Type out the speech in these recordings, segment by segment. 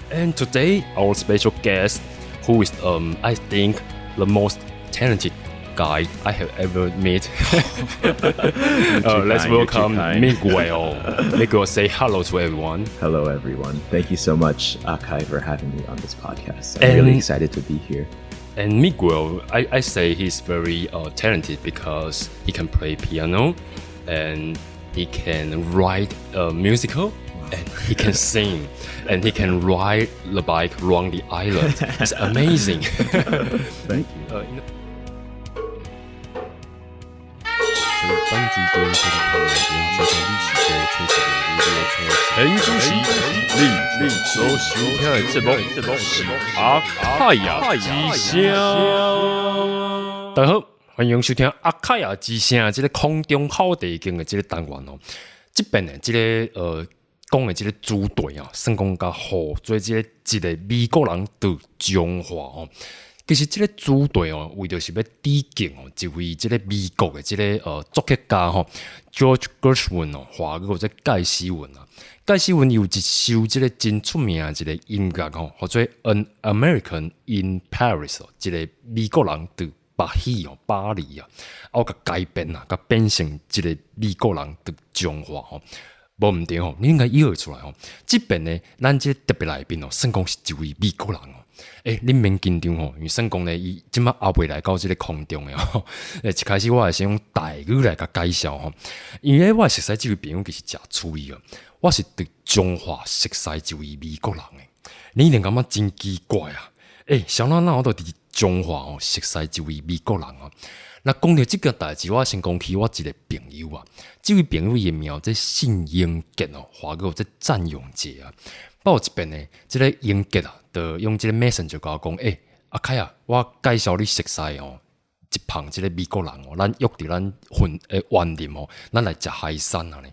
And today, our special guest, who is, I think, the most talented guy I have ever met. Let's welcome Miguel. Miguel, say hello to everyone. Hello, everyone. Thank you so much, Akai, for having me on this podcast. I'm really excited to be here. And Miguel, I say he's very talented because he can play piano and he can write a musical and he can sing and he can ride the bike around the island. It's amazing. Thank you. 班级间这个讨论跟这个历史的确实很主席你所收听的节目是阿凯亚之声。大家好，欢迎收听阿凯亚之声这个空中好地经的这个单元哦。这边的这个讲的这个主题啊，算讲甲好做这个一个美国人的中华哦。其实这个主题哦，为着是要致敬哦，一位这个美国的这个作曲家吼 ，George Gershwin 哦，华语即盖斯文啊。盖斯文有一首这个真出名的一个音乐吼，叫做《An American in Paris》哦，一个美国人的巴黎啊，啊个改编啊，甲变成一个美国人的中华吼。无毋对吼，你应该意会出来吼。这边呢，咱这个特别来宾哦，算讲是一位美国人哦。你免紧张吼，因为算讲呢，伊即摆也未来到这个空中的吼。一开始我还先用台语来甲介绍吼，因为我熟悉这位朋友其实真趣味哦。我是对中华熟悉一位美国人诶，你一定感觉真奇怪啊！小哪我都伫中华哦熟悉一位美国人啊。那讲到这个代志，我先讲起我一个朋友啊，这位朋友伊名即姓英杰哦，华语即赞永杰啊。报一边呢，即个英杰啊，就用即个 messenger 甲我讲，阿凯啊，我介绍你熟悉哦，一旁即个美国人哦，咱约伫咱园林哦，咱来食海产啊咧。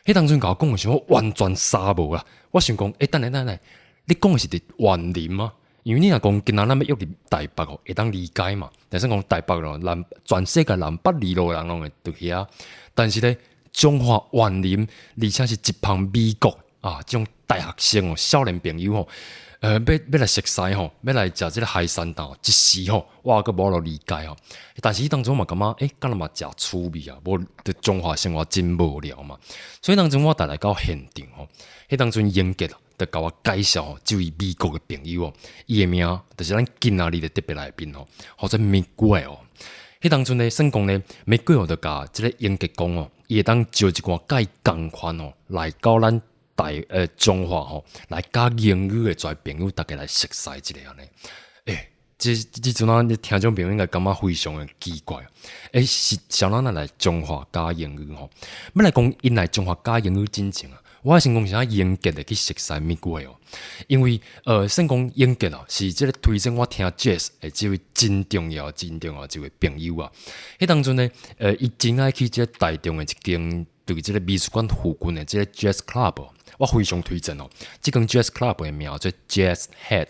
迄当阵甲我讲的时候，我完全傻无啊！我想讲，等下，你讲的是伫园林吗？因为你若讲今仔咱要约伫台北哦，会当理解嘛。但是讲台北咯，全世界南北二路人拢会伫遐。但是咧，中华园林，而且是一旁美国啊，这种大学生哦，少年朋友哦，要来熟悉吼，要来食这个海产岛，一时吼，我个无落理解吼。但是当中嘛感觉，敢若嘛诚趣味啊，无伫中华生活真无聊嘛。所以当中我带来到现场吼，迄当阵英杰就甲我介绍这位美国的朋友哦，伊的名就是咱今仔日的特别来宾吼，或者 Miguel 哦。迄当阵咧，算讲咧，Miguel就甲即个英杰讲哦，伊会当招一寡介共款哦，来到咱中华吼，来教英语的跩朋友，大家来熟悉一下安尼。这阵啊，听众朋友应该感觉非常的奇怪。是想咱来中华教英语吼，要来讲因来中华教英语真正啊。我先讲啥英杰的去熟悉Miguel哦，因为算讲英杰啊，是即个推荐我听 jazz 的这位真重要一位朋友啊。迄当阵呢，伊真爱去即个台中的一间对即个美术馆附近的即个 jazz club，我非常推荐哦。这间 jazz club 的名叫 Jazz Head，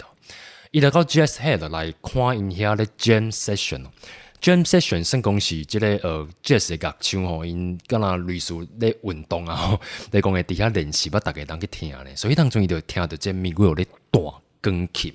伊来到 Jazz Head 来看因遐咧 jam session。jam session 算讲是即个jazz 的乐手吼，因敢若类似咧运动啊吼，来讲诶伫遐练习，大家当去听咧。所以当中伊就听到即Miguel咧弹钢琴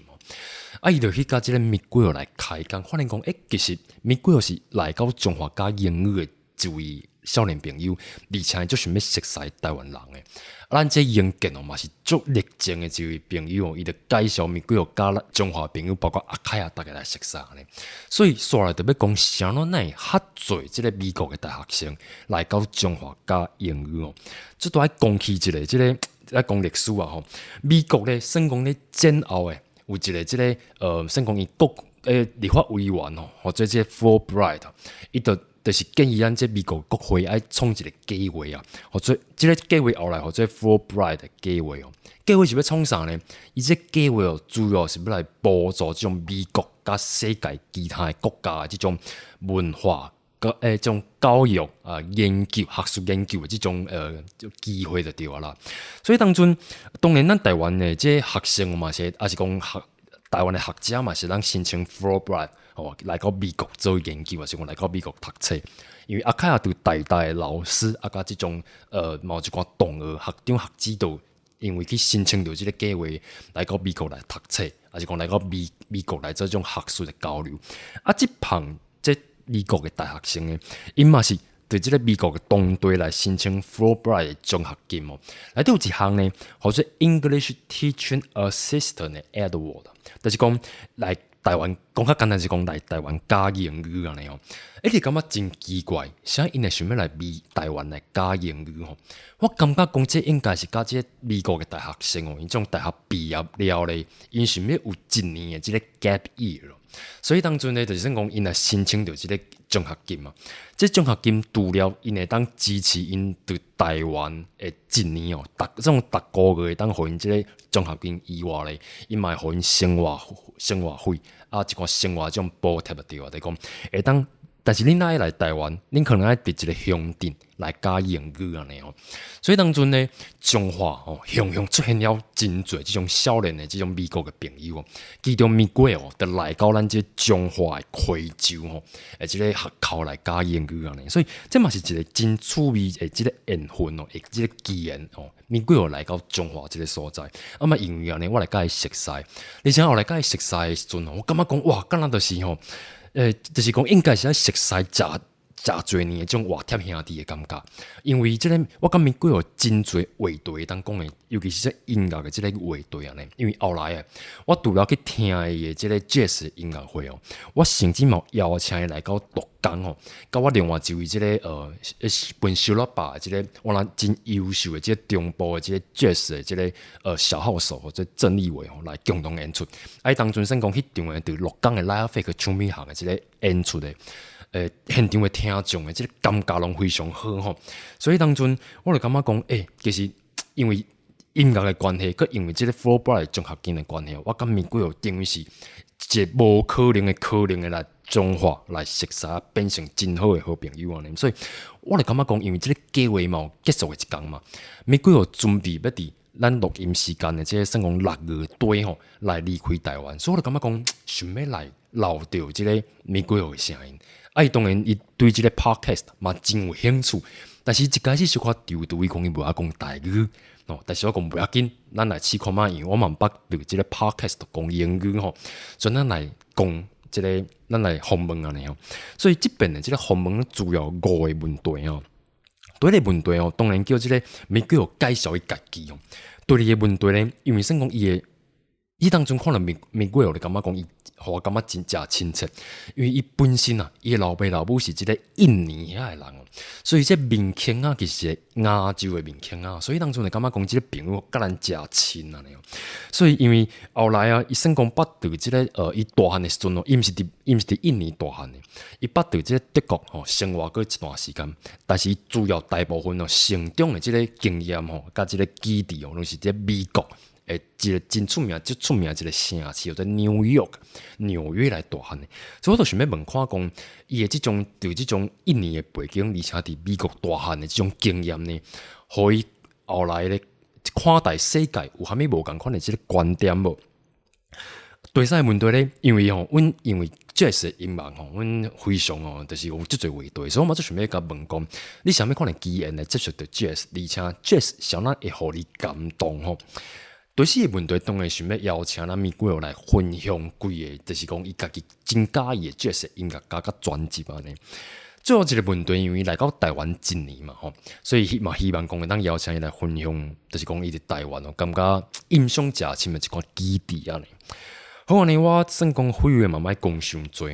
哦，伊就去甲即个Miguel来开讲，发现讲其实Miguel是来到中华教英语的一位少年朋友，而且就想要熟悉台湾人诶。咱这英杰哦嘛是足热情的一位朋友哦，伊就介绍Miguel甲中华朋友，包括阿凯啊，大家来熟悉咧。所以说来特别讲，啥咯奈较侪即个美国的大学生来到中华教英语哦，这都爱讲起一个即个来讲历史啊吼。美国咧，算讲咧战后诶，有一个即个算讲伊国立法委员哦，或者即个 Fulbright， 伊就是建议咱这美国国会爱创一个计划啊，或者这个计划后来或者 Fulbright 的计划哦，计划是要创啥呢？伊这计划哦，主要是要来帮助这种美国甲世界其他的国家的这种文化这种教育研究、学术研究的这种机会就对啦。所以当然咱台湾的这学生嘛是，还是讲台湾的学者嘛是咱申请 Fulbright。来到美国做研究，还是讲来到美国读册？因为阿凯也对台大的老师，甲这种某一寡同学、学长、学姊都因为去申请到这个计划来到美国来读册，还是讲来到美国来做这种学术的交流。这旁这美国的大学生呢，因嘛是对这个美国的团队来申请 Fulbright 的奖学金哦。来到有一项呢，或者 English Teaching Assistant 的 Award， 就是讲来台湾讲较简单是讲来台湾教英语安尼哦。你感觉真奇怪，啥因会想要来台湾来教英语吼？我感觉讲这应该是甲这美国的大学生哦，因种大学毕业了咧，因想要有一年的这个 gap year 咯。所以当阵呢，就是讲因来申请到这个奖学金嘛。这奖学金除了因会当支持因对台湾的一年哦，逐个月当互因这个奖学金以外咧，因嘛互因生活费啊，一寡生活种补贴对啊，就是讲会当。但是恁爱来台湾，恁可能爱伫一个乡镇来教英语安尼哦。所以当阵呢，中华哦，雄出现了真侪这种少年的这种美国的朋友哦，其中Miguel哦，就来到咱这中华的开州吼，这个学校来教英语安尼。所以这嘛是一个真趣味的这个缘分哦，这个机缘哦，Miguel来到中华这个所在，嘛因为安尼我来甲伊熟悉，而且后来甲伊熟悉的时阵哦，我感觉讲哇，敢若就是吼。就是讲应该是在熟悉真侪年的这种活贴兄弟的感觉，因为这个我感觉Miguel有真侪话题当讲的，尤其是这音乐的这个话题啊呢。因为后来我除了去听伊的这个 jazz 的音乐会哦，我甚至嘛邀请伊来到独港哦，甲我另外一位这个本收了吧这个我人真优秀的这个中部的这个 jazz 的这个小号手或者郑立伟哦来共同演出。当阵先讲迄场的对鹿港的 live fake 唱片行的这个演出的。现场的听众的这个感觉拢非常好吼，所以当阵我就感觉讲，其实因为音乐的关系，佮因为这个 Fulbright 奖学金的关系，我感觉Miguel等于是一个无可能的来中华来熟悉，变成真好的好朋友安尼。所以我就感觉讲，因为这个计划嘛结束的一天嘛，Miguel准备要伫咱录音时间的这个算讲6月底吼来离开台湾，所以我就感觉讲，想要来留着这个Miguel的声音。当然，伊对这个 podcast 嘛真有兴趣，但是一开始小可丢伊讲伊无晓讲台语哦，但是我讲不要紧，咱来试看卖，因为我嘛捌对这个 podcast 讲英语吼，所以咱来讲这个，咱来访问安尼哦。所以这边的这个访问主要5个问题哦。第一个问题哦，当然叫这个Miguel介绍伊家己哦。第二个问题呢，因为先讲伊当中可能Miguel就感觉讲伊。互我感觉真正亲切，因为伊本身伊老爸老母是一个印尼遐的人哦，所以这面孔其实是亚洲的面孔所以当初就感觉讲这个朋友甲咱真亲安尼哦。所以因为后来伊算讲捌到这个伊大汉的时阵伊毋是伫印尼大汉的，伊捌到这个德国生活过一段时间，但是主要大部分成长的这个经验甲这个基地拢是在美国。一个真出名一个城市，叫做纽约来大汉的，所以我就想要问看讲，伊的对这种印尼的背景，而且伫美国大汉的这种经验呢，互伊后来咧看待世界有虾米无共款的这个观点无？第三个问题咧，因为因为 jazz 的音乐阮非常就是有即侪话题，所以我就想要甲问讲，你啥物款的机缘来接触到 jazz， 而且 jazz 啥物会互你感动吼？第四个问题当然想要邀请咱Miguel来分享几个，就是讲伊家己真喜意的 jazz 音乐家甲专辑安尼。最后一个问题，因为来到台湾一年嘛所以嘛希望讲会当邀请伊来分享，就是讲伊伫台湾感觉印象诚深的一款基地安尼。好安尼，我算讲废话嘛莫讲伤多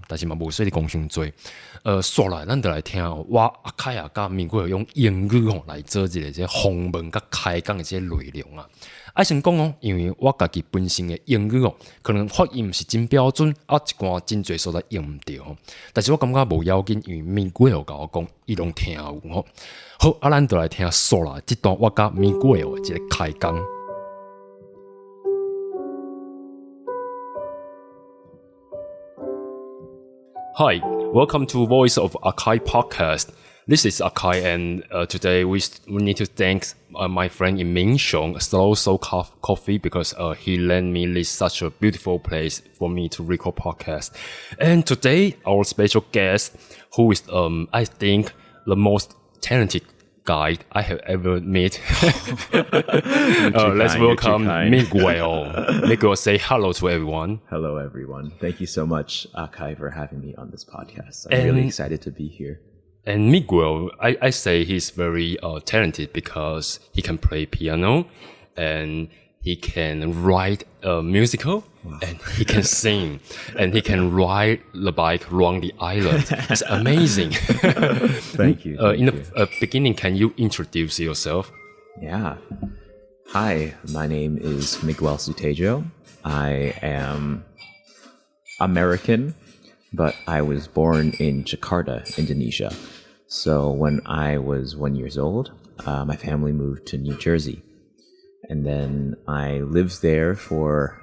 但是嘛无说你讲伤多。刷来咱就来听我阿凯甲Miguel用英语来做一个这访问甲开讲的这内容先讲因为我家己本身的英语可能发音毋是真标准一寡真侪所在用毋着但是我感觉无要紧，因为Miguel甲我讲伊拢听有好咱就来听刷来这段我甲Miguel的这个开讲。Hi, welcome to Voice of Akai podcast. This is Akai, and today we need to thank my friend in Minshong, Slow Soul Coffee, because he lent me this such a beautiful place for me to record podcast. And today, our special guest, who is I think the most talented guy I have ever met. Let's welcome Miguel. Miguel, say hello to everyone. Hello, everyone. Thank you so much, Akai, for having me on this podcast. I'm really excited to be here. And Miguel, I say he's very talented because he can play piano and he can write a musical, and he can sing, and he can ride the bike around the island. It's amazing. Thank you. In the beginning, can you introduce yourself? Yeah. Hi, my name is Miguel Sutedjo. I am American, but I was born in Jakarta, Indonesia. So when I was 1 year old, my family moved to New Jersey. And then I lived there for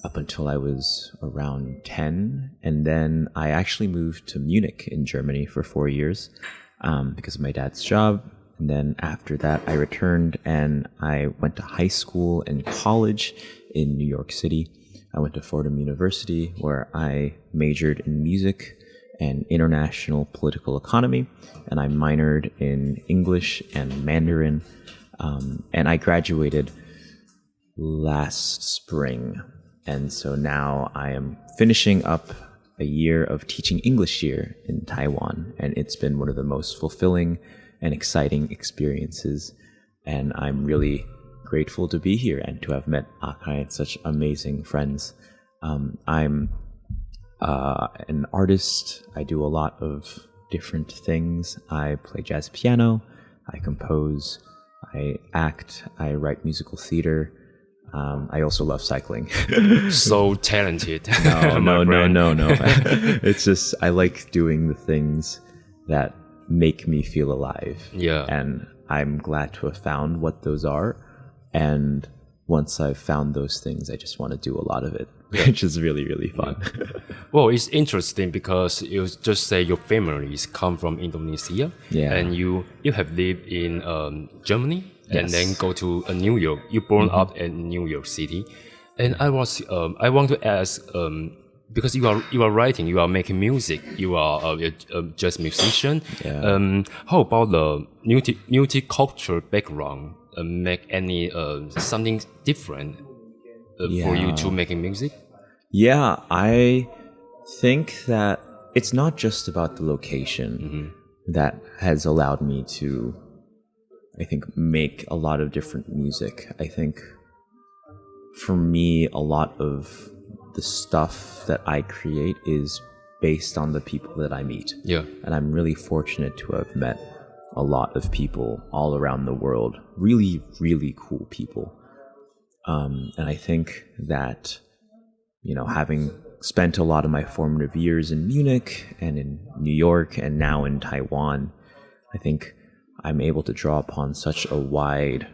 up until I was around 10. And then I actually moved to Munich in Germany for 4 years because of my dad's job. And then after that, I returned and I went to high school and college in New York City. I went to Fordham University where I majored in music and international political economy. And I minored in English and Mandarin. And I graduated last spring. And so now I am finishing up a year of teaching English here in Taiwan. And it's been one of the most fulfilling and exciting experiences. And I'm really grateful to be here and to have met Akai and such amazing friends. I'm an artist. I do a lot of different things. I play jazz piano. I compose. I act, I write musical theater. I also love cycling. So talented. No. It's just, I like doing the things that make me feel alive. Yeah. And I'm glad to have found what those are. And once I've found those things, I just want to do a lot of it, which is really, really fun. Well, it's interesting because you just say your families come from Indonesia, and you have lived in Germany, and then go to New York. You born up in New York City, and I want to ask because you are writing, you are making music, you are a jazz musician. Yeah. How about the multicultural background? Make any something different for you to making music? Yeah, I think that it's not just about the location that has allowed me to, I think, make a lot of different music. I think for me, a lot of the stuff that I create is based on the people that I meet. Yeah. And I'm really fortunate to have met a lot of people all around the world, really, really cool people. And I think that, you know, having spent a lot of my formative years in Munich and in New York and now in Taiwan, I think I'm able to draw upon such a wide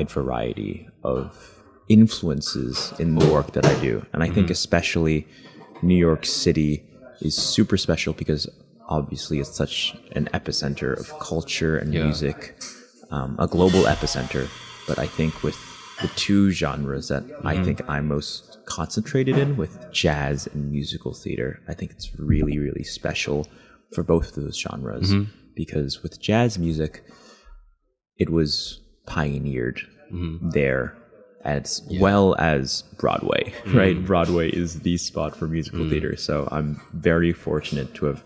variety of influences in the work that I do. And I think especially New York City is super special because obviously it's such an epicenter of culture and music, a global epicenter. But I think with the two genres that I think I'm most concentrated in, with jazz and musical theater, I think it's really, really special for both of those genres. Because with jazz music, it was pioneered there as well as Broadway, right? Broadway is the spot for musical theater. So I'm very fortunate to have,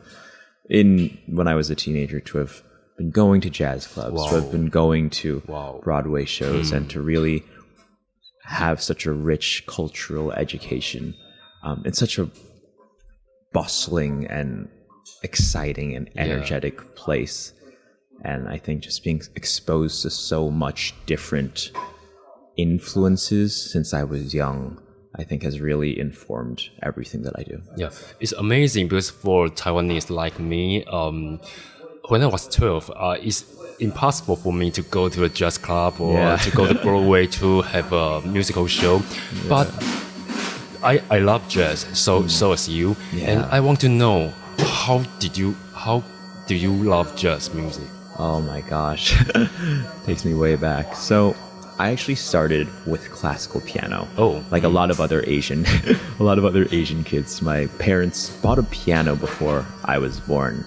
when I was a teenager, to have been going to jazz clubs, to have been going to Broadway shows, and to really have such a rich cultural education in such a bustling and exciting and energetic place. And I think just being exposed to so much different influences since I was young, I think has really informed everything that I do. Yeah, it's amazing because for Taiwanese like me, when I was 12, it's impossible for me to go to a jazz club or to go to Broadway to have a musical show. But I love jazz, so as you. And I want to know, how do you love jazz music? Oh my gosh, takes me way back. So I actually started with classical piano. Like a lot of other Asian kids. My parents bought a piano before I was born,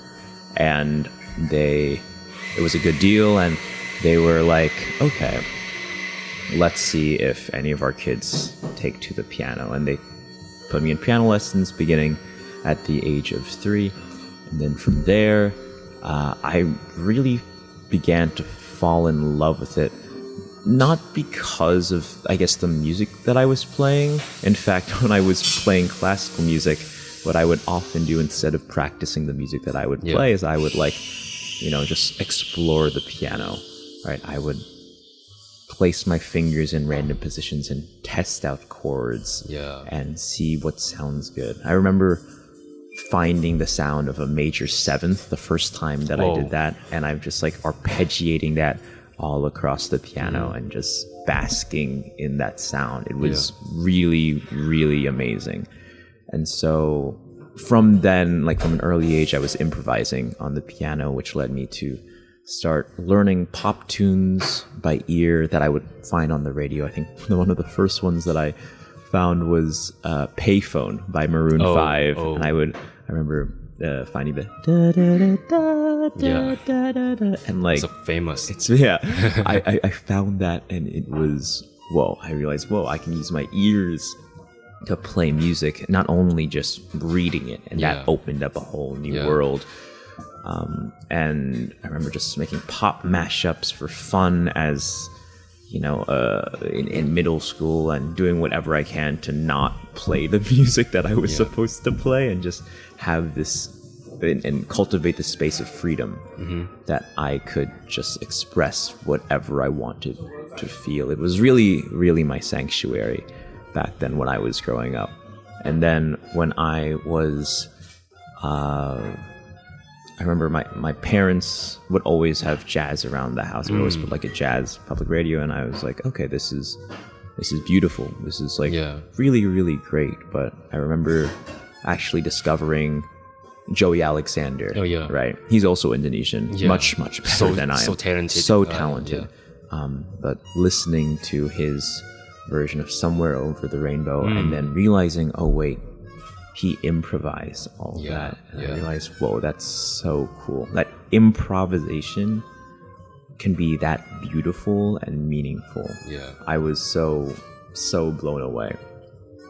and it was a good deal, and they were like, okay, let's see if any of our kids take to the piano. And they put me in piano lessons beginning at the age of 3. And then from there, I really began to fall in love with it. Not because of, I guess, the music that I was playing. In fact, when I was playing classical music, what I would often do instead of practicing the music that I would play is I would just explore the piano, right? I would place my fingers in random positions and test out chords and see what sounds good. I remember finding the sound of a major 7th the first time that I did that, and I'm just like arpeggiating that all across the piano and just basking in that sound. It was really, really amazing. And so from then, like from an early age, I was improvising on the piano, which led me to start learning pop tunes by ear that I would find on the radio. I think one of the first ones that I found was Payphone by Maroon 5. And I remember finding the da da da da da da da, and like it's so famous. I found that, and it was I realized I can use my ears to play music, not only just reading it, and that opened up a whole new world. And I remember just making pop mashups for fun as in middle school, and doing whatever I can to not play the music that I was supposed to play, and just have this and cultivate the space of freedom that I could just express whatever I wanted to feel. It was really, really my sanctuary back then when I was growing up. And then when I was I remember my parents would always have jazz around the house. They would always put like a jazz public radio, and I was like, okay, this is beautiful. This is like really, really great. But I remember actually discovering Joey Alexander. Right? He's also Indonesian. Much better than I am. So talented. But listening to his version of Somewhere Over the Rainbow, and then realizing, oh wait, he improvised all that. And I realized, whoa, that's so cool. That improvisation can be that beautiful and meaningful. I was so blown away.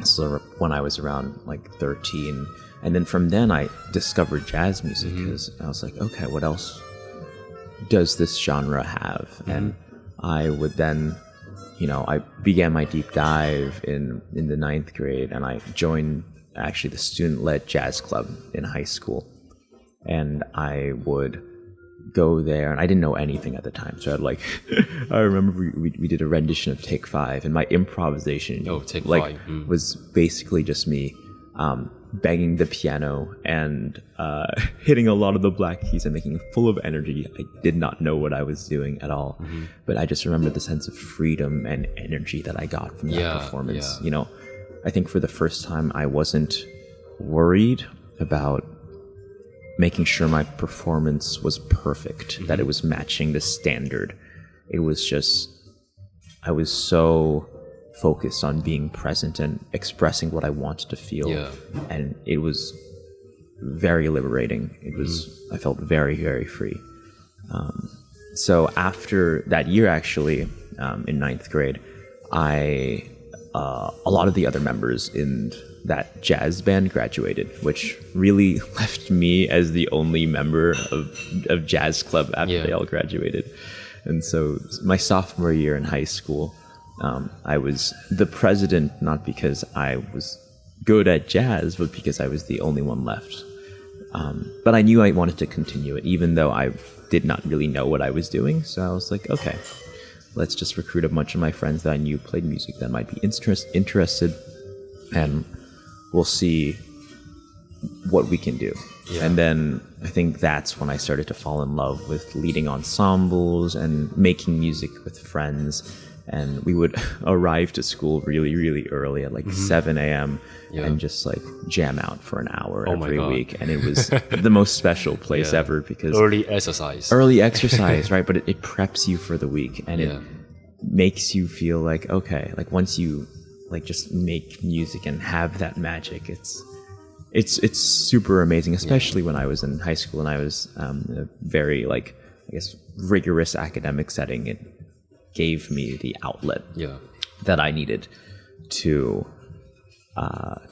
So when I was around like 13, and then from then I discovered jazz music, because I was like, okay, what else does this genre have? And I would then, I began my deep dive in the 9th grade, and I joined actually the student-led jazz club in high school. And I would go there, and I didn't know anything at the time. So I remember we did a rendition of Take 5, and my improvisation was basically just me banging the piano and hitting a lot of the black keys and making it full of energy. I did not know what I was doing at all, but I just remember the sense of freedom and energy that I got from that performance. I think for the first time I wasn't worried about making sure my performance was perfect, that it was matching the standard. It was just, I was so focused on being present and expressing what I wanted to feel. And it was very liberating. I felt very, very free. So after that year, actually, in 9th grade, a lot of the other members in that jazz band graduated, which really left me as the only member of jazz club after they all graduated. And so my sophomore year in high school, I was the president, not because I was good at jazz, but because I was the only one left. But I knew I wanted to continue it, even though I did not really know what I was doing. So I was like, okay, let's just recruit a bunch of my friends that I knew played music that might be interested, and we'll see what we can do. And then I think that's when I started to fall in love with leading ensembles and making music with friends. And we would arrive to school really, really early at like 7 a.m. and just like jam out for an hour every week. And it was the most special place ever, because early exercise, right? But it preps you for the week, and it makes you feel like, okay, like once you like just make music and have that magic, it's super amazing, especially when I was in high school and I was in a very rigorous academic setting. It gave me the outlet that I needed to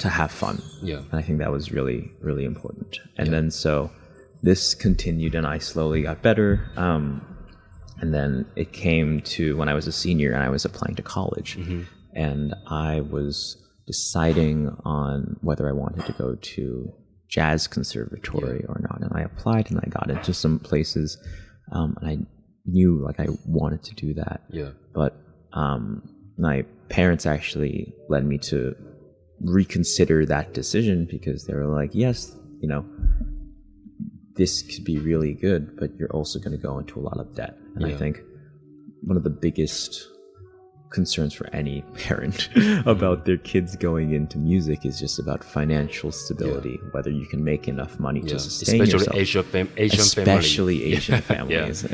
have fun. And I think that was really, really important. And then so this continued and I slowly got better. And then it came to when I was a senior and I was applying to college. And I was deciding on whether I wanted to go to jazz conservatory or not. And I applied and I got into some places. And I knew like I wanted to do that. But my parents actually led me to reconsider that decision because they were like, yes, you know, this could be really good, but you're also going to go into a lot of debt. And I think one of the biggest concerns for any parent about their kids going into music is just about financial stability, whether you can make enough money to sustain yourself. Especially Asian families.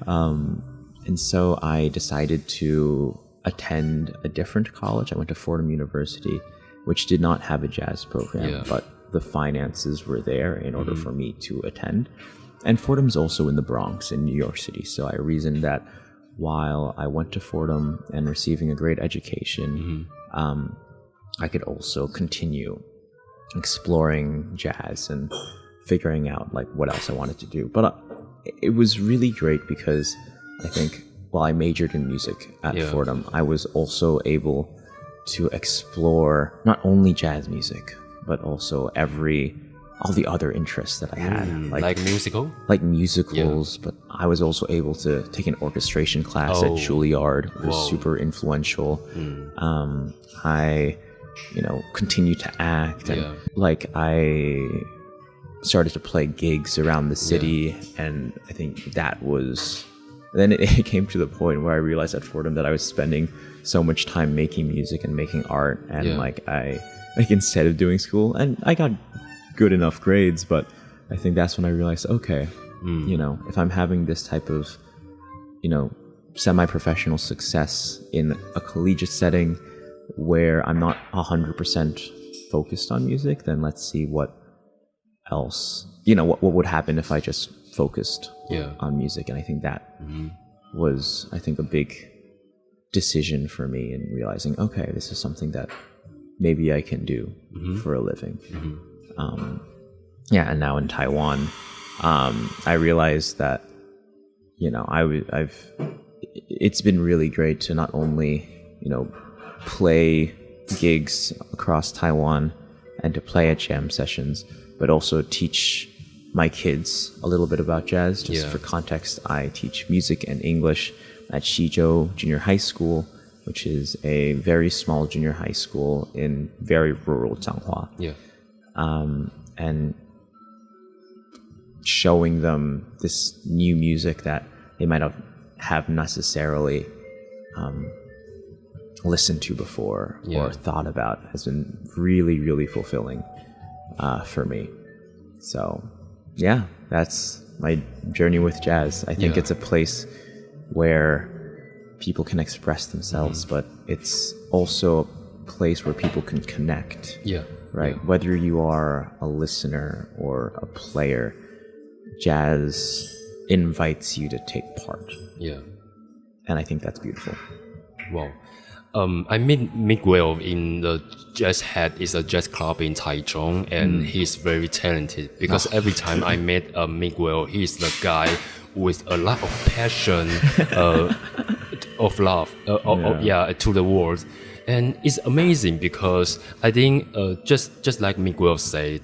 And so I decided to attend a different college. I went to Fordham University, which did not have a jazz program, but the finances were there in order for me to attend. And Fordham's also in the Bronx in New York City. So I reasoned that while I went to Fordham and receiving a great education, I could also continue exploring jazz and figuring out like what else I wanted to do. But it was really great because I think while I majored in music at Fordham, I was also able to explore not only jazz music, but also all the other interests that I had. Like musical? Like musicals, but I was also able to take an orchestration class at Juilliard, which was super influential. I, continued to act and like I started to play gigs around the city. And I think that was, then it came to the point where I realized at Fordham that I was spending so much time making music and making art. And instead of doing school, and I got good enough grades, but I think that's when I realized, okay, if I'm having this type of, semi-professional success in a collegiate setting where I'm not 100% focused on music, then let's see what else, what would happen if I just focused on music. And I think that was, a big decision for me in realizing, okay, this is something that maybe I can do for a living. And now in Taiwan, I realized that, it's been really great to not only, play gigs across Taiwan and to play at jam sessions, but also teach my kids a little bit about jazz. Just for context, I teach music and English at Xizhou Junior High School, which is a very small junior high school in very rural Changhua. And showing them this new music that they might have necessarily listened to before or thought about has been really, really fulfilling for me. So, that's my journey with jazz. I think it's a place where people can express themselves, but it's also a place where people can connect. Right? Whether you are a listener or a player, jazz invites you to take part. And I think that's beautiful. Wow. I met Miguel in the Jazz Hat is a jazz club in Taichung, and he's very talented because every time I met Miguel, he's the guy with a lot of passion, of love, to the world. And it's amazing because I think just like Miguel said,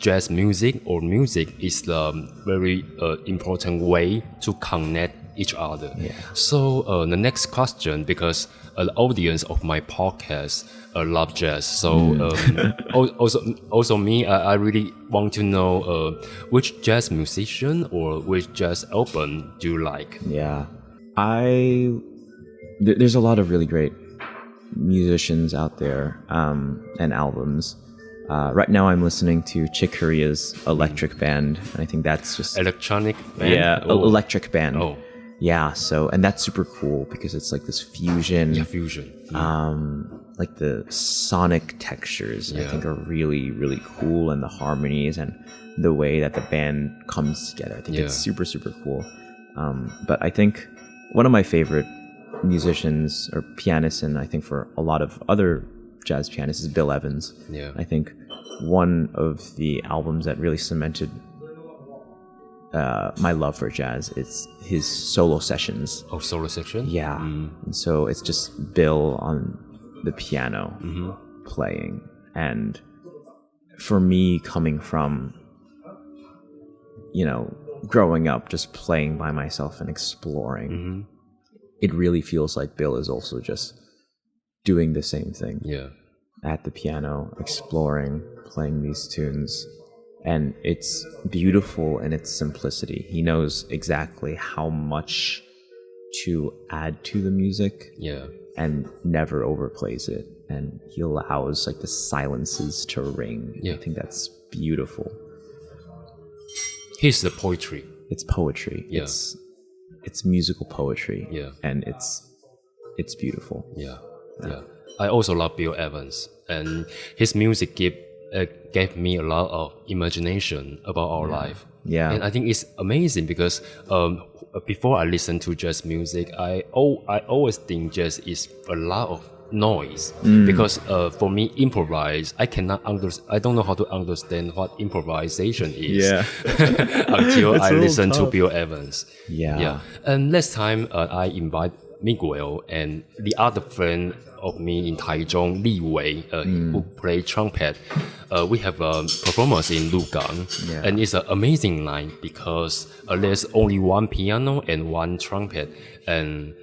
jazz music or music is the very important way to connect each other. So the next question, because the audience of my podcast love jazz, so also me, I really want to know which jazz musician or which jazz album do you like? There's a lot of really great musicians out there and albums. Right now I'm listening to Chick Corea's Electric Band, and I think that's just electronic band? Electric Band. So and that's super cool because it's like this fusion. like the sonic textures I think are really, really cool, and the harmonies and the way that the band comes together. I think it's super, super cool. But I think one of my favorite musicians or pianists, and I think for a lot of other jazz pianists, is Bill Evans. Yeah. I think one of the albums that really cemented my love for jazz is his solo sessions. Oh, solo section? Yeah. And so it's just Bill on the piano playing. And for me, coming from, you know, growing up just playing by myself and exploring, it really feels like Bill is also just doing the same thing. Yeah. At the piano, exploring, playing these tunes. And it's beautiful in its simplicity. He knows exactly how much to add to the music. Yeah. And never overplays it. And he allows like the silences to ring. Yeah. I think that's beautiful. Here's the poetry. It's poetry. Yeah. It's musical poetry. Yeah. And it's beautiful. Yeah. Yeah. I also love Bill Evans, and his music gave me a lot of imagination about our life. Yeah. And I think it's amazing because before I listen to jazz music, I always think jazz is a lot of noise, because for me, improvise, I don't know how to understand what improvisation is until I listen to Bill Evans. Yeah. And last time I invite Miguel and the other friend of me in Taichung, Li Wei, who play trumpet. We have a performance in Lugang, and it's an amazing night because there's only one piano and one trumpet, and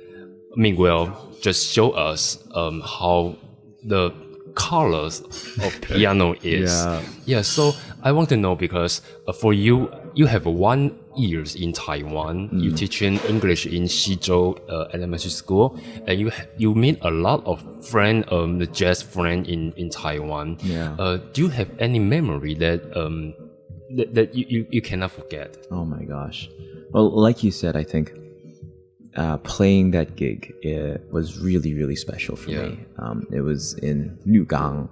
Miguel just show us how the colors of piano is. So I want to know, because for you have 1 year in Taiwan. You teaching English in Xizhou Elementary School, and you meet a lot of friends, the jazz friend in Taiwan. Do you have any memory that that you cannot forget? Oh my gosh! Well, like you said, I think playing that gig was really, really special for me. It was in Lugang,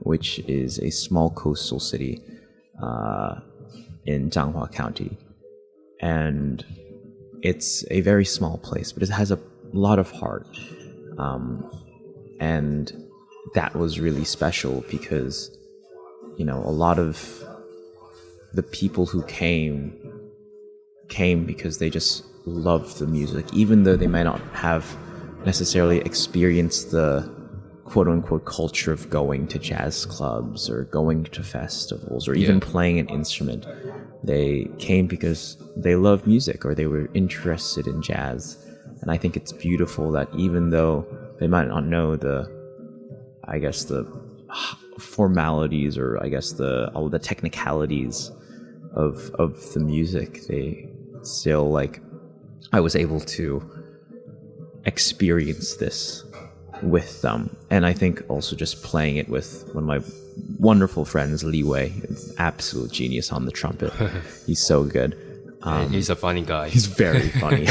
which is a small coastal city in Changhua County. And it's a very small place, but it has a lot of heart. And that was really special because, you know, a lot of the people who came because they just loved the music, even though they might not have necessarily experienced the quote-unquote culture of going to jazz clubs or going to festivals or even playing an instrument. They came because they love music or they were interested in jazz. And I think it's beautiful that even though they might not know the formalities or all the technicalities of the music, they still, like, I was able to experience this with them. And I think also just playing it with one of my wonderful friends, Li Wei, is an absolute genius on the trumpet. He's so good. He's a funny guy. He's very funny.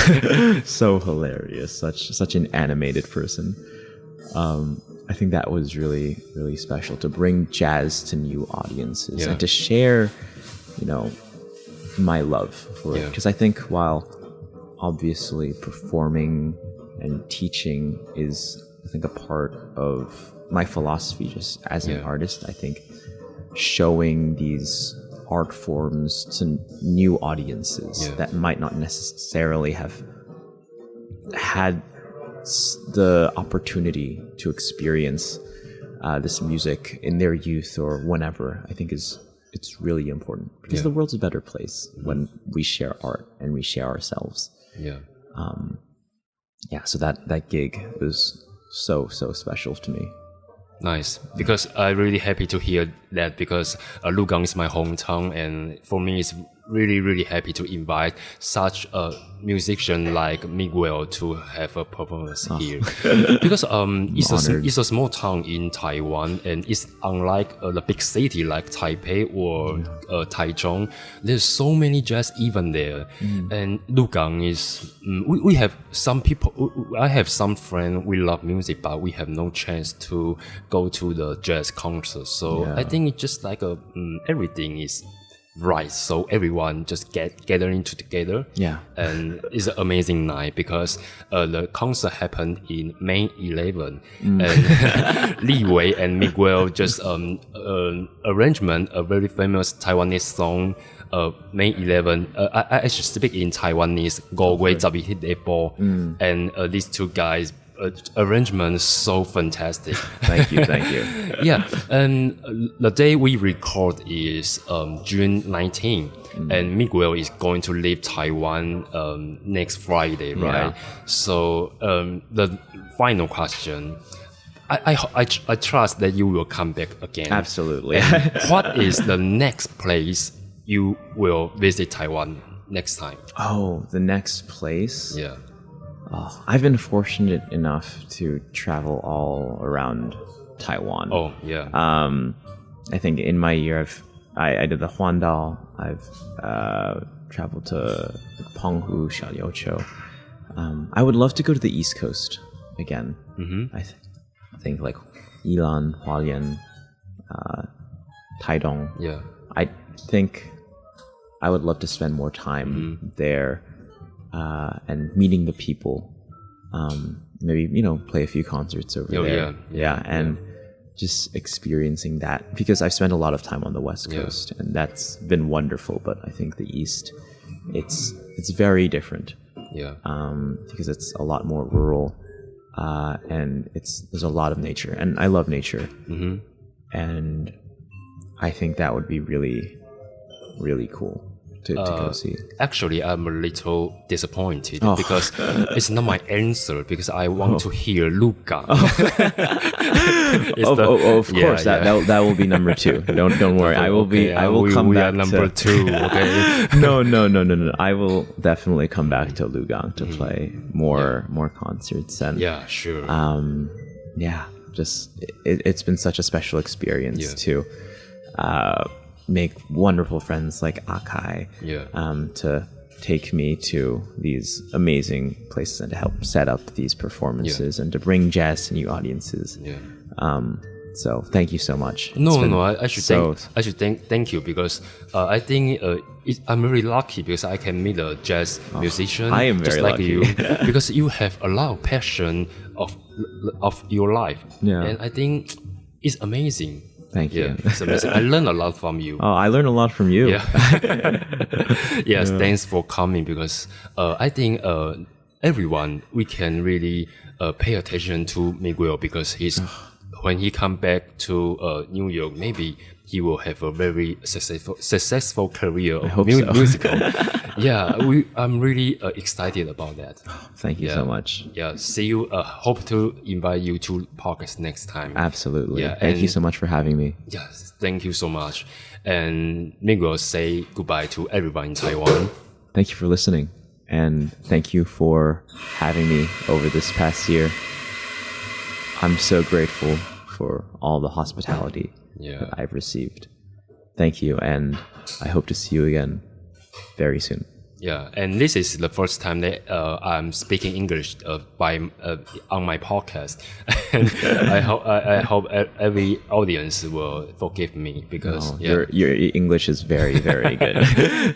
So hilarious. Such an animated person. I think that was really, really special, to bring jazz to new audiences and to share, you know, my love for it. Because I think while obviously performing and teaching is, I think, a part of my philosophy just as an artist, I think showing these art forms to new audiences that might not necessarily have had the opportunity to experience this music in their youth or whenever, I think it's really important, because the world's a better place when we share art and we share ourselves. So that gig was so special to me. Nice, because I'm really happy to hear that, because Lugang is my hometown, and for me it's really happy to invite such a musician like Miguel to have a performance here because it's a small town in Taiwan and it's unlike the big city like Taipei or Taichung. There's so many jazz events there, and Lugang is we have some people. I have some friends we love music, but we have no chance to go to the jazz concert. So I think it's just like everything is right, so everyone just gathering together. Yeah. And it's an amazing night because the concert happened in May 11 and Li Wei and Miguel just arrangement a very famous Taiwanese song May 11. I actually speak in Taiwanese, Go Wei Zabi Hit Epo, and these two guys arrangement is so fantastic. Thank you. Yeah, and the day we record is June 19, and Miguel is going to leave Taiwan next Friday, right? So the final question, I trust that you will come back again. Absolutely. What is the next place you will visit Taiwan next time? Oh, the next place? Yeah. Oh, I've been fortunate enough to travel all around Taiwan. Oh, yeah. I think in my year, I did the Huandao. I've traveled to Penghu, Xiaoliuqiu. I would love to go to the East Coast again. I think like Yilan, Hualien, Taidong. Yeah. I think I would love to spend more time there. And meeting the people, maybe, play a few concerts over there. And just experiencing that because I've spent a lot of time on the West Coast and that's been wonderful. But I think the East, it's very different. Yeah. Because it's a lot more rural, and there's a lot of nature, and I love nature. And I think that would be really, really cool. To go see. Actually, I'm a little disappointed because it's not my answer because I want to hear Lugang. Of course, that will be number 2. Don't worry. I will be. I will come back to number 2. Okay. No. I will definitely come back to Lugang to play more concerts and. Yeah, sure. Just it's been such a special experience to. Make wonderful friends like Akai to take me to these amazing places and to help set up these performances and to bring jazz to new audiences. So thank you so much. I should thank you because I think I'm very lucky because I can meet a jazz musician. I am very just like lucky. you because you have a lot of passion of your life. And I think it's amazing. Thank you. It's amazing. I learned a lot from you. Oh, I learned a lot from you. Yes, thanks for coming because I think everyone, we can really pay attention to Miguel because when he come back to New York, maybe he will have a very successful career of musical. I'm really excited about that. Thank you so much. See you. Hope to invite you to podcast next time. Absolutely. Thank you so much for having me. Yes, thank you so much. And Miguel, say goodbye to everyone in Taiwan. Thank you for listening, and thank you for having me over this past year. I'm so grateful for all the hospitality that I've received. Thank you, and I hope to see you again very soon. Yeah, and this is the first time that I'm speaking English on my podcast, and I hope every audience will forgive me because your English is very, very good.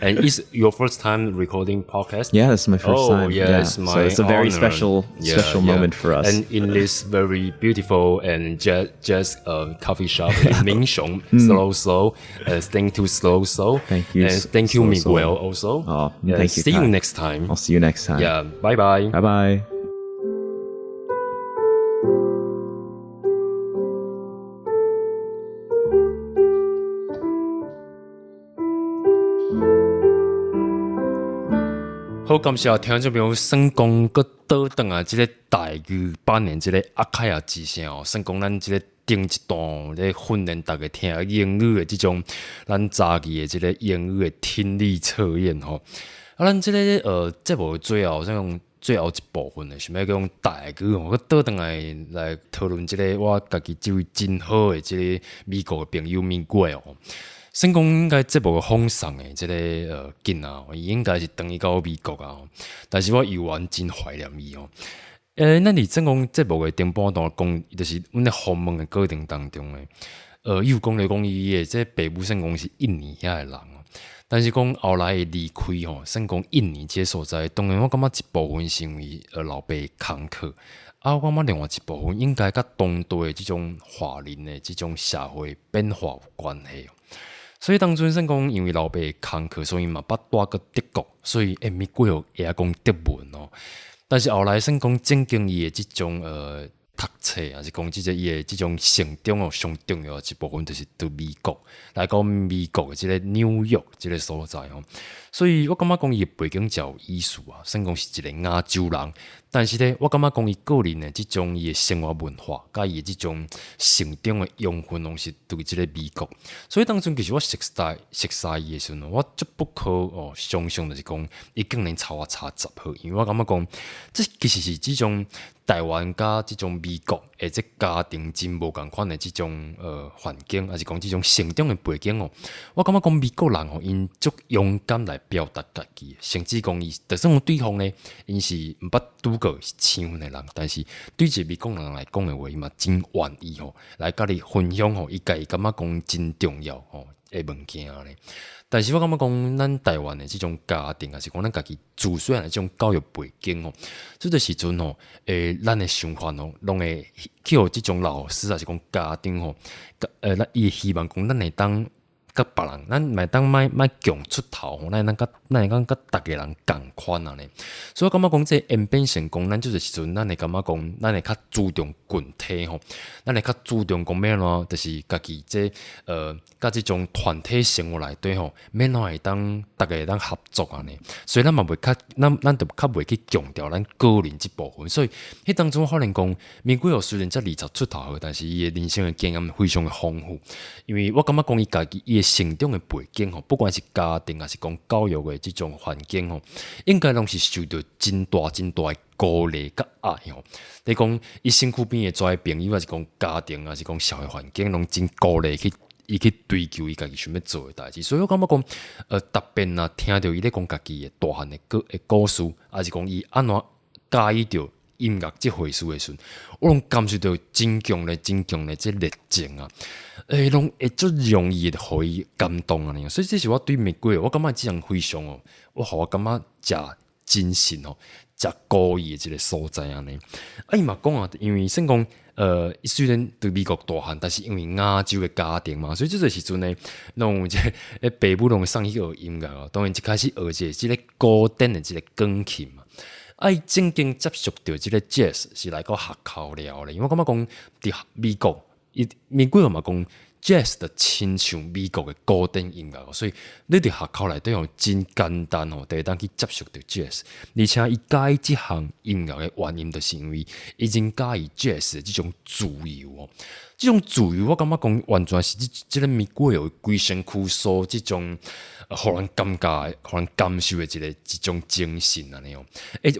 And is your first time recording podcast? Yeah, this is my first time. It's my so it's a very honor. special moment for us. And in this very beautiful and jazz coffee shop in Minxiong, Slow Soul, thank you Slow Soul. Thank you. And thank you Miguel also. Thank you. See you next time. I'll see you next time. Yeah, bye bye. Bye bye.好，感謝聽眾朋友成功個倒轉啊！即個台語8年，即個阿開啊之聲哦，成功咱即個顶一段咧训练大家听英语的即种咱早期的即个英语的听力测验吼。咱即个节目最后最后一部分呢，想要讲大句吼，我倒转来讨论即个我家己即位真好的即个美国的朋友Miguel哦。先讲应该节目放送的即个囡仔，伊应该是等于到美国啊，但是我犹原真怀念伊哦。咱伫正讲节目的顶半段讲，就是阮咧访问的过程当中伊有讲伊的即爸母先讲是印尼遐的人哦。但是讲后来会离开吼，先讲印尼这所在，当然我感觉一部分是因为老爸坎坷，我感觉另外一部分应该甲当地的即种华人的即种社会变化有关系。所以当初先讲因为老爸坎坷，所以嘛捌带个德国，所以Miguel会讲德文哦。但是后来先讲正经伊的即种读册，还是讲即个伊的即种成长哦，上重要的一部分就是到美国来到美国的即个纽约即个所在哦。所以我感觉讲伊的背景较有意思啊，先讲是一个亚洲人，但是咧，我感觉讲伊个人的即种伊的生活文化，甲伊的即种成长的养分，拢是对即个美国。所以当初其实我熟悉伊的时阵，我足不可想象就是讲，伊竟然差我差10岁，因为我感觉讲，这其实是即种台湾甲即种美国的即家庭真无共款的即种环境，还是讲即种成长的背景哦。我感觉讲美国人哦，因足勇敢来表达家己，甚至讲伊就算对方呢，因是毋捌拄过是青云的人，但是对一个美国人来讲的话，伊嘛真愿意吼，来甲你分享吼，伊家己感觉讲真重要吼的物件咧。但是我感觉讲，咱台湾的即种家庭，还是讲咱家己自细的即种教育背景吼，这个时阵吼，咱的想法吼，拢会去互即种老师还是讲家长吼，咱伊希望讲咱会当。甲别人，咱咪当卖强出头吼，咱会讲甲逐个人共款啊呢。所以我感觉讲这演变成功，咱就是时阵，咱会感觉讲，咱会较注重群体吼，咱会较注重讲咩咯，就是家己这甲即种团体生活内底吼，咩咯会当逐个会当合作啊呢。所以咱嘛袂较，咱就较袂去强调咱个人即部分。所以迄当中可能讲Miguel虽然才20出头，但是伊的人生的经验非常的丰富，因为我感觉讲伊家己成长的背景吼，不管是家庭还是讲教育的这种环境吼，应该拢是受到真大的鼓励甲爱吼。你讲伊身躯边的遮朋友，还是讲家庭，还是讲社会环境，拢真鼓励伊去追求伊家己想要做的代志。所以我感觉讲，特别啊，听到伊咧讲家己的大汉的故事，还是讲伊安怎介意着音乐这回事的时阵，我拢感受到真强的这热情啊！拢会足容易的互伊感动啊！所以这是我对Miguel，我感觉这样非常哦，我感觉真真心哦，真高义的这个所在啊呢。伊嘛讲啊，因为先讲伊虽然对美国大汉，但是因为亚洲的家庭嘛，所以这个时阵呢，弄这爸母拢上去学音乐哦，当然一开始学这个古典的这个钢琴嘛。伊正经接触到这个 jazz 是来到学校了咧，因为我感觉讲伫美国，Miguel嘛讲 jazz 的亲像美国的古典音乐，所以你伫学校内底用真简单哦，就会当去接触到 jazz， 而且伊介意这项音乐的原因，就是因为伊真介意 jazz 的这种自由哦。这种自由，我感觉讲完全是这个Miguel规身躯所这种，互人感觉、互人感受的一种精神啊！呢哦，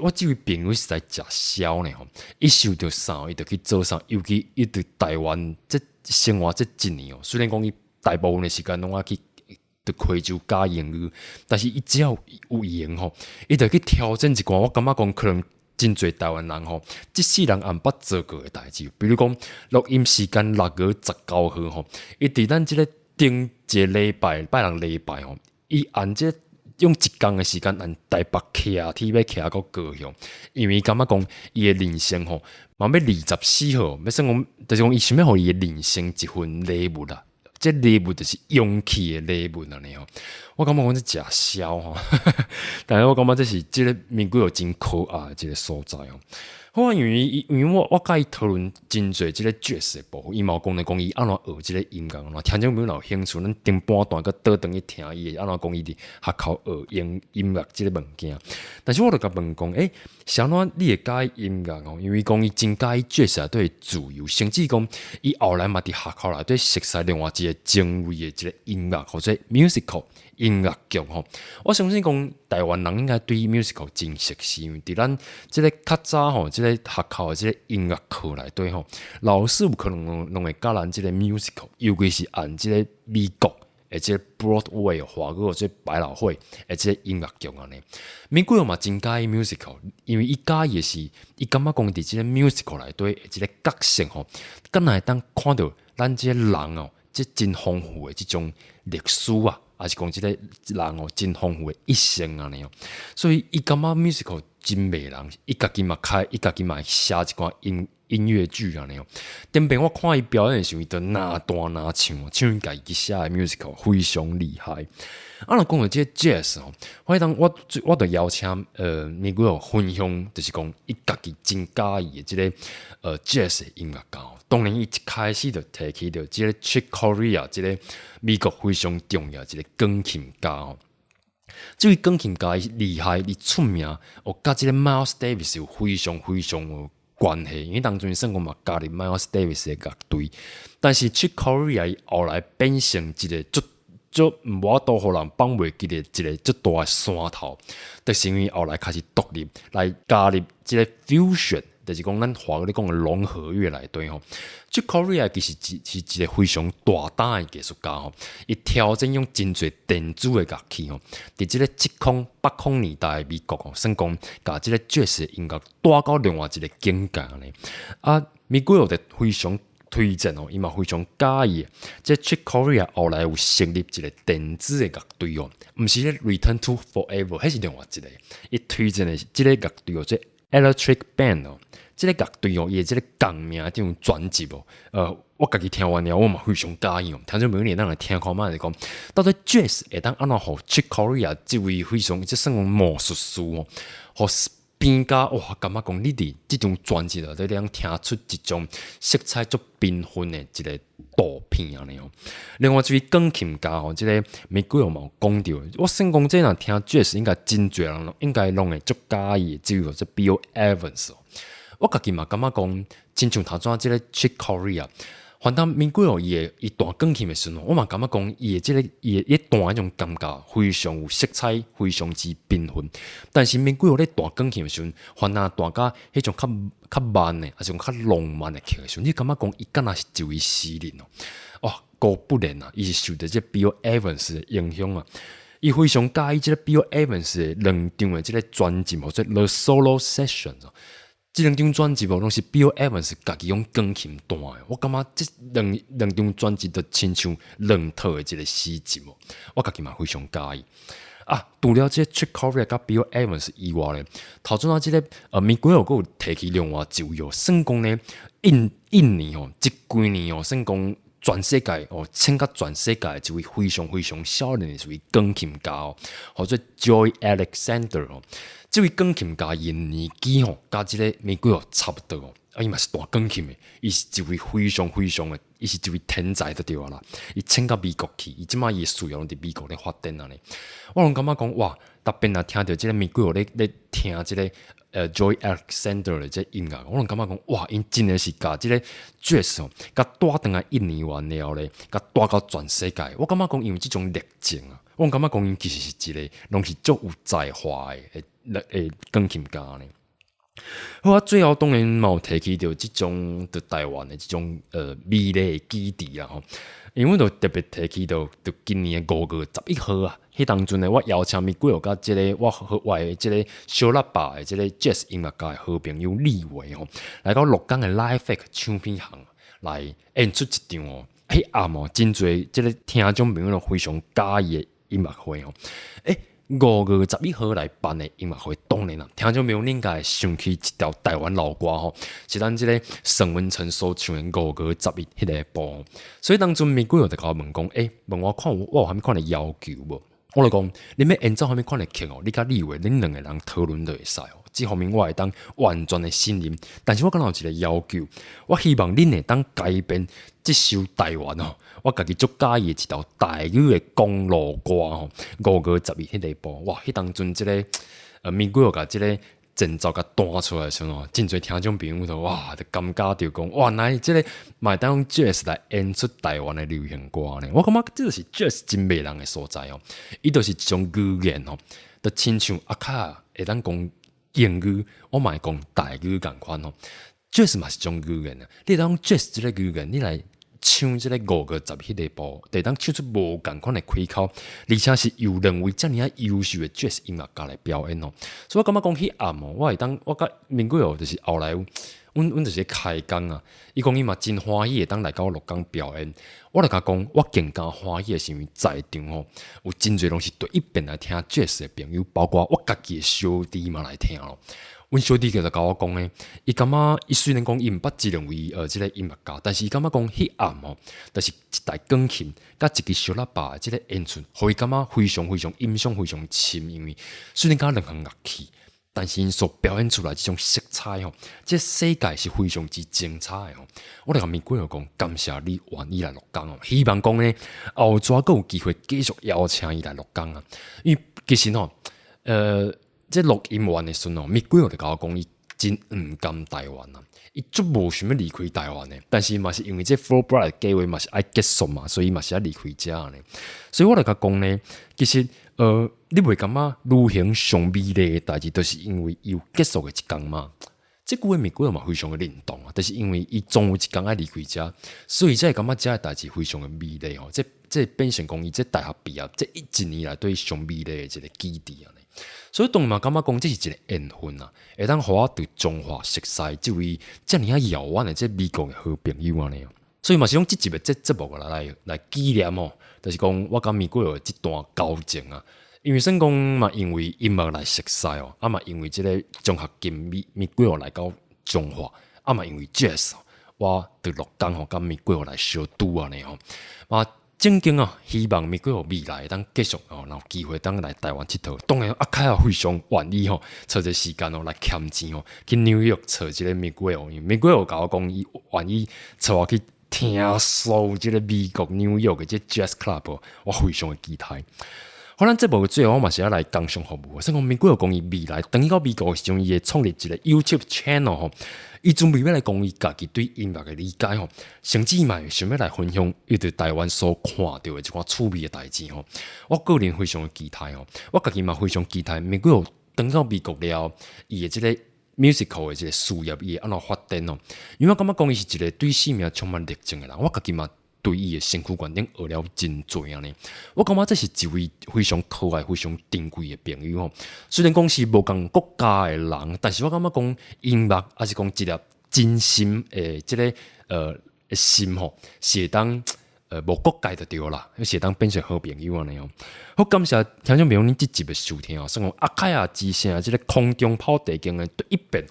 我这位朋友实在食痟呢吼，伊受到啥，伊就去做啥，尤其伊对台湾这生活这一年哦，虽然讲伊大部分的时间拢爱去对开州教英语，但是伊只要有闲吼，伊就去挑战一寡，我感觉讲可能。真侪台湾人吼，即世人也捌做过的代志，比如讲录音时间6月19号吼，伊伫咱即个顶一个礼拜吼，伊按即用一工的时间按台北骑要骑到高雄，因为感觉讲伊的人生吼，嘛要24号，要算讲，就是讲伊想要互伊的人生一份礼物啦。这礼物就是勇气的礼物啊！呢吼，我感觉我是假笑吼，但是我感觉这是这个Miguel真可爱的这个所在哦。好啊，因为我甲伊讨论真侪即个爵士的部分，伊嘛讲咧讲伊安怎学即个音乐，听众朋友有兴趣，咱顶半段个倒转去听伊安怎讲伊伫学校学音乐即个物件。但是我就甲问讲，是安怎你会介意音乐哦？因为讲伊真介意爵士对自由，甚至讲伊后来嘛伫学校内底熟悉另外一个正位的即个音乐或者 musical。音乐剧吼，我相信讲台湾人应该对 musical 真熟悉，因为伫咱即个较早吼，即个学校的即个音乐课内底吼，老师有可能拢会教咱即个 musical， 尤其是按即个美国的即个 Broadway 华语即个百老汇的即个音乐剧安尼。美国嘛真介意 musical， 因为伊介意的是，伊感觉讲伫即个 musical 内底的即个角色吼，敢若会当看到咱即个人哦，即真丰富的即种历史啊。还是讲即个人哦，真丰富的一生安尼哦，所以伊感觉 musical 真迷人，伊家己嘛写一寡音乐剧安尼哦。顶边我看伊表演的时候，伊都哪弹哪唱，唱家己写的 musical 非常厉害。啊，若讲到即个 jazz 吼，我就邀请Miguel 分享，就是讲伊家己真介意的即个jazz 的音乐家。当然，伊一开始就提起到即个 Chick Corea 即个美国非常重要一个钢琴家吼。这位钢琴家厉害，伊出名，甲即个 Miles Davis 有非常有关系，因为当阵算讲嘛加入 Miles Davis 的乐队，但是 Chick Corea 伊后来变成一个就毋无多互人放袂记的一个足大的山头，就是因为后来开始独立来加入即个 fusion。就是讲，咱华语咧讲的融合乐内底吼，即 Korea 其实是一个非常大胆的艺术家吼，伊挑战用真侪电子的乐器吼，伫即个70、80年代的美国吼，算讲甲即个爵士音乐带到另外一个境界呢。啊，Miguel 就非常推荐哦，伊嘛非常介意。即 Chick Corea 后来有成立一个电子的乐队哦，毋是咧 Return to Forever， 迄是另外一个。伊推荐的即个乐队哦，即 Electric Band 哦。即个乐队哦，伊即个共名这种专辑哦，我家己听完了，我嘛非常介意哦。听众朋友你当来听看卖就讲，到底 Jazz 会当安怎互 Chick Corea 即位非常即算讲魔术师哦，互边家哇，感觉讲你伫即种专辑内底，能听出一种色彩足缤纷的一个图片安尼哦。另外一位钢琴家哦，即个Miguel嘛有讲到，我先讲即若听 Jazz 应该真侪人应该拢会足介意，只有即 Bill Evans 哦。我家己嘛感觉讲，亲像头先即个 Chick Corea， 反正Miguel伊弹钢琴的时候，我嘛感觉讲伊弹迄种感觉非常有色彩，非常之缤纷。但是Miguel咧弹钢琴的时候，反正弹甲迄种较慢的，还是较浪漫的曲的时候，你感觉讲伊敢若是一位诗人哦。哇，果不然啊，伊是受到即 Bill Evans 的影响啊。伊非常介意即个 Bill Evans 的两张的即个专辑，或者 The Solo Sessions。这两张专辑拢是 Bill Evans 家己用钢琴弹的，我感觉这两张专辑都亲像两套的一个诗集哦，我家己嘛非常介意。啊，除了这 Chick Corea 甲 Bill Evans 以外咧，头先这个Miguel 还有提起另外一位哦，算讲咧印尼哦，这几年哦，算讲全世界哦，请甲全世界一位非常少年的一位钢琴家哦，或者 Joy Alexander 哦。这位钢琴家伊年纪吼，甲即个Miguel差不多哦，伊嘛是弹钢琴的，伊是一位非常的，伊是一位天才就对啦。伊请到美国去，伊即马伊事业拢伫美国咧发展啊咧。我拢感觉讲哇，特别若听到即个Miguel咧听即个Joy Alexander 的即音乐，我拢感觉讲哇，因真的是甲即个 Jazz 哦，甲带倒来印尼完了咧，甲带到全世界。我感觉讲因为即种热情啊，我感觉讲因其实是一个拢是足有才华的。钢琴家呢，好啊！最后当然嘛有提起到即种在台湾的即种美丽的基地啊吼，因为就特别提起到就今年的5月11号啊，迄当阵呢我邀请Miguel甲即个我的即个小喇叭的即个 Jazz 音乐家的好朋友李伟吼，来到鹿港的 Live 唱片行来演出一场哦，迄暗哦真侪即个听众朋友非常介意的音乐会吼，5月11号来办的音乐会，当然啦，听众朋友应该想起一条台湾老歌吼，是咱即个沈文成所唱的5月11迄个部。所以当阵Miguel就甲我问讲，问我看我有啥物款的要求无？我就讲，你要演奏啥物款的曲哦，你甲李伟恁两个人讨论就会使哦。这方面我会当完全的信任。但是我敢若有一个要求，我希望恁会当改编这首台湾我家己足喜欢的一条台语的公路歌5月12迄个部，哇！迄当阵即个Miguel甲即个前奏甲弹出来的时候，真侪听众朋友都哇，就感觉着讲哇，那即个嘛当用 jazz 来演出台湾的流行歌呢。我感觉这就是 jazz 真迷人的所在伊就是一种语言就亲像阿卡会当讲英语，我嘛会讲台语共款jazz 嘛是一种语言你当 jazz 即个语言，你来唱即个5月10迄个部，会当唱出无共款的开口，而且是由认为遮尔优秀的 jazz 音乐家来表演所以我感觉讲迄暗我会当我甲Miguel就是后来阮就是开讲伊讲伊嘛真欢喜会当来到鹿港表演，我就甲讲我更加欢喜的是因为在场有真侪拢是对一遍来听 jazz 的朋友，包括我家己的小弟嘛来听阮小弟就甲我讲呢，伊感觉伊虽然讲伊毋捌自认为即个音乐家，但是伊感觉讲迄暗就是一台钢琴甲一支小喇叭即个演出，互伊感觉非常非常音响非常深，因为虽然讲两项乐器，但是因所表演出来即种色彩这世界是非常之精彩的我就甲Miguel讲，感谢你愿意来鹿港希望讲呢后续阁有机会继续邀请伊来鹿港因为其实这录音完的时候Miguel就甲我讲，伊真毋甘台湾伊足无想要离开台湾的，但是嘛是因为这 Fulbright 的计划嘛是爱结束嘛，所以嘛是爱离开遮呢。所以我就甲讲呢，其实你袂感觉旅行上美丽的代志，就是因为伊有结束的一天嘛。这句话Miguel嘛非常的认同就是因为伊总有一天爱离开遮，所以才会感觉遮的代志非常的美丽这变成讲伊这大学毕业这一年来对上美丽的一个基地所以当然嘛，感觉讲这是一个缘分会当互我对中华熟悉这位遮尔遥远的这美国的好朋友所以嘛是用这集的这节目来纪念就是讲我甲Miguel的这段交情因为算讲嘛，因为音乐来熟悉嘛因为这个中学跟Miguel来到中华嘛因为 jazz 我对鹿港甲Miguel来相拄嘛。正经希望Miguel未来当继续然后机会当来台湾佚佗。当然凯也非常愿意找一个时间来欠钱去纽约找这个Miguel，因为Miguel甲我讲伊愿意找我去听所这个美国纽约的这 jazz club， 我非常的期待。好，咱节目最后我嘛是要来工商服务。算讲Miguel讲伊未来等伊到美国的时候，伊会创立一个 YouTube channel伊准备要来讲伊家己对音乐的理解甚至嘛想要来分享伊对台湾所看到的一寡趣味的代志我个人非常的期待我家己嘛非常期待Miguel等到美国了，伊的这个 musical 的这个事业伊会安怎发展因为我感觉讲伊是一个对生命充满热情的人，我家己嘛对伊的身躯观点学了真多我感觉这是一位非常可爱非常珍贵的朋友虽然讲是无同国家的人，但是我感觉讲音乐还是讲一粒真心的这个心是会当无国界就对啦，是会当变成好朋友好，感谢听众朋友恁这集的收听算讲阿愷之声这个空中泡茶间的第一遍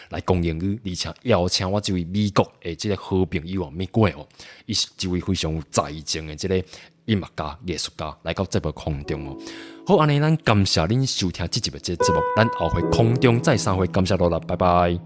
来讲英语，而且邀请我这位美国的这个好朋友Miguel伊是一位非常有才情的这个音乐家艺术家来到这部空中好，安尼咱感谢恁收听这集的这个节目，咱后回空中再相会，感谢大家，拜拜。